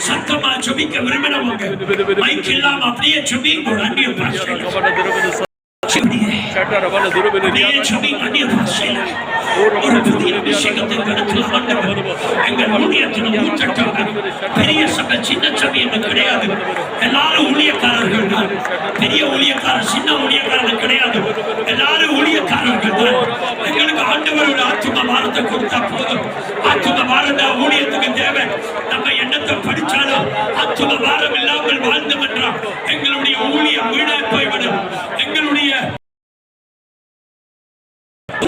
சத்தமா ஜெபிக்க விரும்பினவங்க மைக் இல்லாம அப்படியே ஜெபிங்க. அந்நிய பாஷையில ஒரு புதிய அபிஷேகத்தை எங்கள் ஊழியத்தில் ஊற்றட்டாங்க. பெரிய சபை சின்ன சபை என்று கிடையாது. எல்லாரும் ஊழியக்காரர்கள் தான். பெரிய ஊழியக்காரர் சின்ன ஊழியக்காரர்கள் கிடையாது. எல்லாரும் ஊழியக்காரர்கள் தான். எங்களுக்கு ஆண்டவர் ஒரு ஆத்தும பாரத்தை கொடுத்தா போதும். ஆத்தும பாரத ஊழியத்துக்கு தேவை. நம்ம எண்ணத்தை படிச்சாலும் ஆத்தும பாரம் இல்லாமல் வாழ்ந்தோம் என்றால் எங்களுடைய ஊழியம் வீணே போய்விடும். எங்களுடைய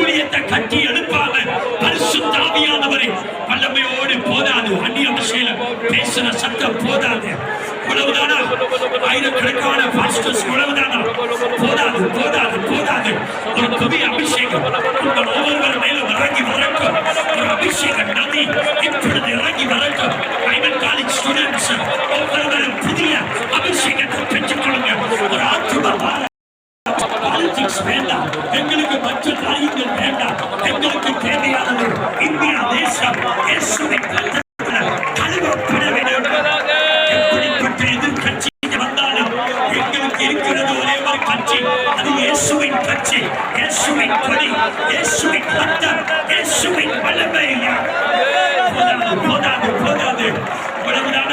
ஊழியத்தை கட்டி எழுப்பாம பரிசுத்த ஆவியானவரை வல்லமையோடு போதாது. அந்நிய அபிஷேகம் பேசுற சத்தம் போதாது. உழவுதானா? ஆயிரக்கணக்கான பாஸ்டர்ஸ் உழவுதானா? போதாது, போதாது, போதாது. ஒரு புதிய அபிஷேகம் உங்கள் ஒவ்வொருவர் மேலும் இறங்கி வரட்டும். ஒரு அபிஷேக நதி இப்பொழுது இறங்கி வரட்டும். பிரைவேட் காலேஜ் ஸ்டூடெண்ட்ஸ் ஒவ்வொருவரும் புதிய அபிஷேகத்தை பெற்றுக் கொள்ளுங்க. ஒரு ஆத்தும பாலிடிக்ஸ் வேண்டாம். எங்களுக்கு மற்ற காரியங்கள் வேண்டாம். எங்களுக்கு தேவையானது இந்தியா தேசம் இயேசுவின் கழுவப்பட வேண்டும். எப்படிப்பட்ட எதிர்கட்சி வந்தாலும் எங்களுக்கு இருக்கிறது ஒரே ஒரு கட்சி. அது இயேசுவின் கட்சி. இயேசுவின் கொடி, இயேசுவின் ரத்தம், இயேசுவின் வல்லமை. போதாது, போதாது, போதாது.